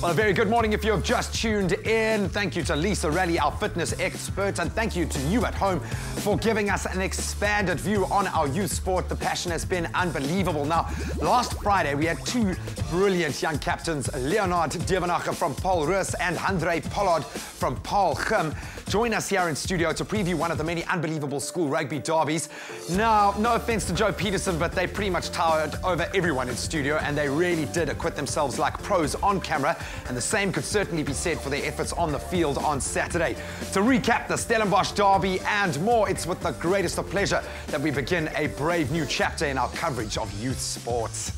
Well, a very good morning if you have just tuned in. Thank you to Lisa Raleigh, our fitness expert, and thank you to you at home for giving us an expanded view on our youth sport. The passion has been unbelievable. Now, last Friday, we had two brilliant young captains, Leonard Devenacher from Paarl Roos and Andre Pollard from Paarl Gim, join us here in studio to preview one of the many unbelievable school rugby derbies. Now, no offense to Joe Peterson, but they pretty much towered over everyone in studio, and they really did acquit themselves like pros on camera, and the same could certainly be said for their efforts on the field on Saturday. To recap the Stellenbosch derby and more, it's with the greatest of pleasure that we begin a brave new chapter in our coverage of youth sports.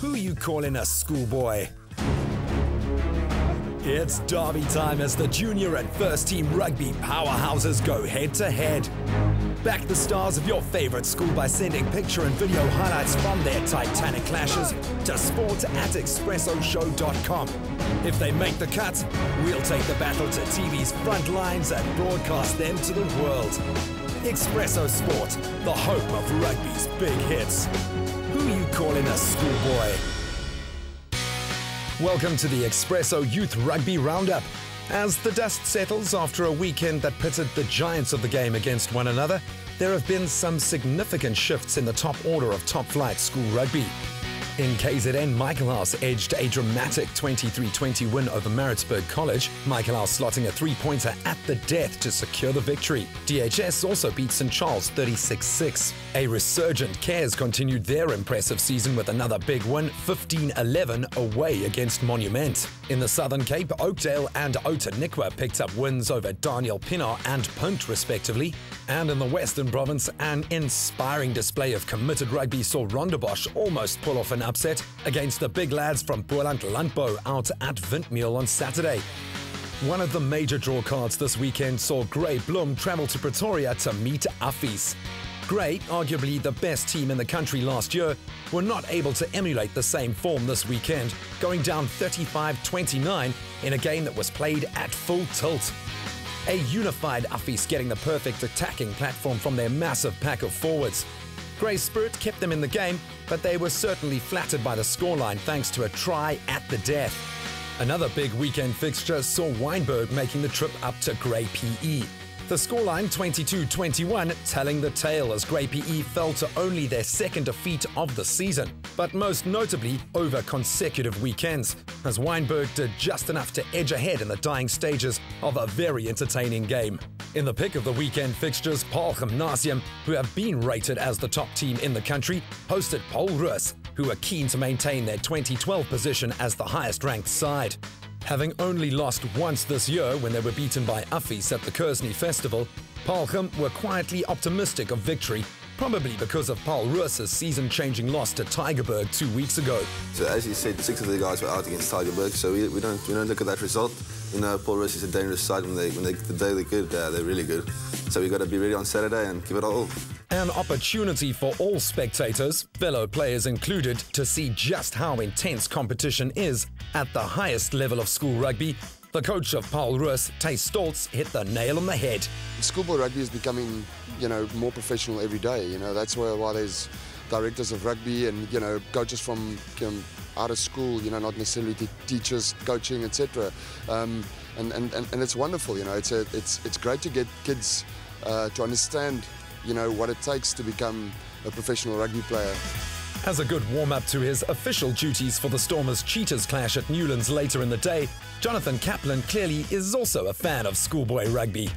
Who you calling a schoolboy? It's derby time as the junior and first team rugby powerhouses go head to head. Back the stars of your favorite school by sending picture and video highlights from their titanic clashes to sport@expressoshow.com. If they make the cut, we'll take the battle to TV's front lines and broadcast them to the world. Expresso Sport, the home of rugby's big hits. Who you calling a schoolboy? Welcome to the Expresso Youth Rugby Roundup. As the dust settles after a weekend that pitted the giants of the game against one another, there have been some significant shifts in the top order of top-flight school rugby. In KZN, Michaelhouse edged a dramatic 23-20 win over Maritzburg College, Michaelhouse slotting a three-pointer at the death to secure the victory. DHS also beat St. Charles 36-6. A resurgent Cares continued their impressive season with another big win, 15-11 away against Monument. In the Southern Cape, Oakdale and Outeniqua picked up wins over Daniel Pienaar and Punt respectively. And in the Western Province, an inspiring display of committed rugby saw Rondebosch almost pull off an upset against the big lads from Boland Landbou out at Windmeal on Saturday. One of the major draw cards this weekend saw Grey Bloem travel to Pretoria to meet Affies. Grey, arguably the best team in the country last year, were not able to emulate the same form this weekend, going down 35-29 in a game that was played at full tilt. A unified Affies getting the perfect attacking platform from their massive pack of forwards. Grey's spirit kept them in the game, but they were certainly flattered by the scoreline thanks to a try at the death. Another big weekend fixture saw Wynberg making the trip up to Grey PE. The scoreline 22-21 telling the tale as Grey PE fell to only their second defeat of the season, but most notably over consecutive weekends, as Wynberg did just enough to edge ahead in the dying stages of a very entertaining game. In the pick of the weekend fixtures, Paarl Gymnasium, who have been rated as the top team in the country, hosted Paarl Roos, who are keen to maintain their 2012 position as the highest-ranked side. Having only lost once this year when they were beaten by Affies at the Kersney Festival, Paarl Gim were quietly optimistic of victory, probably because of Paarl Roos's season-changing loss to Tygerberg 2 weeks ago. So as you said, 6 of the guys were out against Tygerberg, so we don't look at that result. You know, Paarl Roos is a dangerous side. The day they're good, they're really good. So we've got to be ready on Saturday and give it all. An opportunity for all spectators, fellow players included, to see just how intense competition is at the highest level of school rugby. The coach of Paarl Roos, Tay Stoltz, hit the nail on the head. Schoolboy rugby is becoming, more professional every day. That's why there's directors of rugby and, coaches from out of school, not necessarily teachers, coaching, etc. And it's wonderful, it's great to get kids to understand, what it takes to become a professional rugby player. As a good warm-up to his official duties for the Stormers Cheetahs clash at Newlands later in the day, Jonathan Kaplan clearly is also a fan of schoolboy rugby.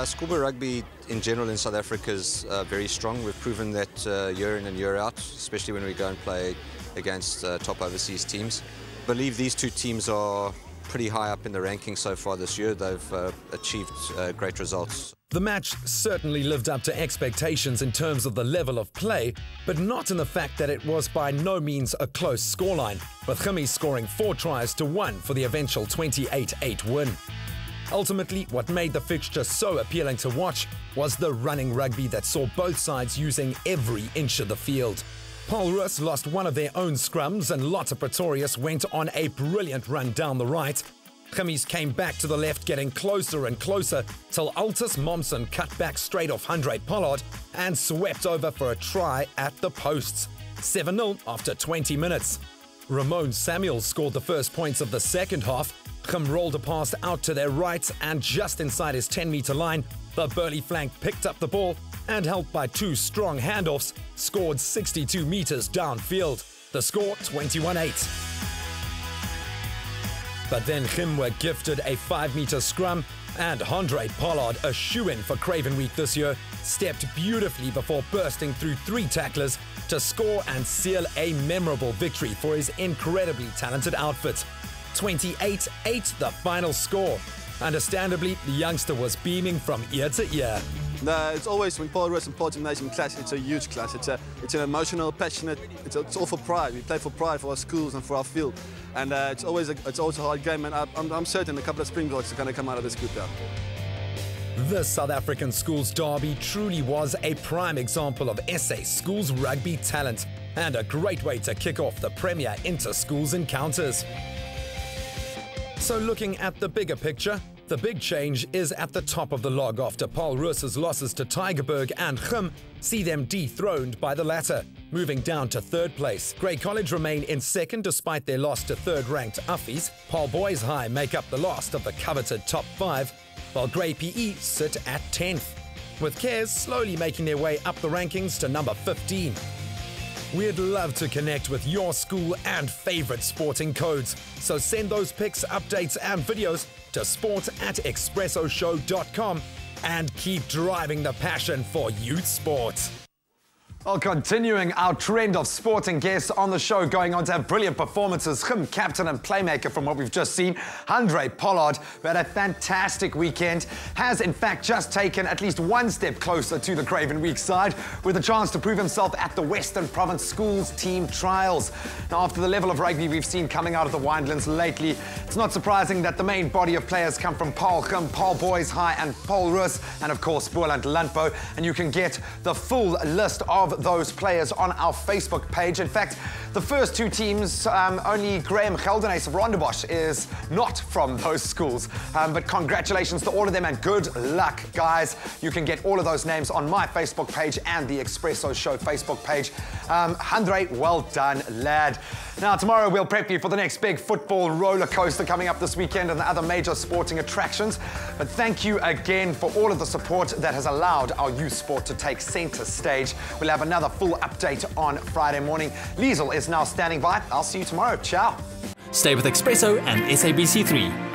Schoolboy rugby in general in South Africa is very strong. We've proven that year in and year out, especially when we go and play against top overseas teams. I believe these two teams are pretty high up in the rankings so far this year. They've achieved great results. The match certainly lived up to expectations in terms of the level of play, but not in the fact that it was by no means a close scoreline, with Gimmies scoring 4 tries to 1 for the eventual 28-8 win. Ultimately, what made the fixture so appealing to watch was the running rugby that saw both sides using every inch of the field. Paarl Roos lost one of their own scrums and Lotte Pretorius went on a brilliant run down the right. Gimmies came back to the left, getting closer and closer, till Altus Momsen cut back straight off Andre Pollard and swept over for a try at the posts. 7-0 after 20 minutes. Ramon Samuel scored the first points of the second half. Gim rolled a pass out to their right, and just inside his 10-meter line, the burly flank picked up the ball and, helped by 2 strong handoffs, scored 62 meters downfield. The score 21-8. But then Gim were gifted a 5-meter scrum, and Andre Pollard, a shoo-in for Craven Week this year, stepped beautifully before bursting through 3 tacklers to score and seal a memorable victory for his incredibly talented outfit. 28-8 the final score. Understandably, the youngster was beaming from ear to ear. No, it's always, when Paarl Roos and Paarl Gym clash, it's a huge clash. It's an emotional, passionate, it's all for pride. We play for pride, for our schools and for our field. And it's always a hard game, and I'm certain a couple of Springboks are going to come out of this group now. The South African schools derby truly was a prime example of SA schools rugby talent, and a great way to kick off the premier inter-schools encounters. So looking at the bigger picture, the big change is at the top of the log after Paarl Roos's losses to Tygerberg and Gim see them dethroned by the latter, moving down to 3rd place. Grey College remain in 2nd despite their loss to 3rd-ranked Uffies. Paarl Boys High make up the last of the coveted top 5, while Grey PE sit at 10th, with Cares slowly making their way up the rankings to number 15. We'd love to connect with your school and favourite sporting codes, so send those pics, updates and videos to sport@expressoshow.com and keep driving the passion for youth sport. Well, continuing our trend of sporting guests on the show, going on to have brilliant performances. Gim, captain and playmaker from what we've just seen. Andre Pollard, who had a fantastic weekend, has in fact just taken at least 1 step closer to the Craven Week side with a chance to prove himself at the Western Province Schools team trials. Now, after the level of rugby we've seen coming out of the Winelands lately, it's not surprising that the main body of players come from Paarl Gim, Paarl Boys High and Paarl Roos, and of course Boland Landbou. And you can get the full list of those players on our Facebook page. In fact, the first 2 teams, only Graham Geldenhuys of Roundup is not from those schools. But congratulations to all of them and good luck, guys. You can get all of those names on my Facebook page and the Expresso Show Facebook page. Andre, well done, lad. Now, tomorrow we'll prep you for the next big football roller coaster coming up this weekend and the other major sporting attractions. But thank you again for all of the support that has allowed our youth sport to take centre stage. We'll have another full update on Friday morning. Liesel is now standing by. I'll see you tomorrow. Ciao. Stay with Expresso and SABC3.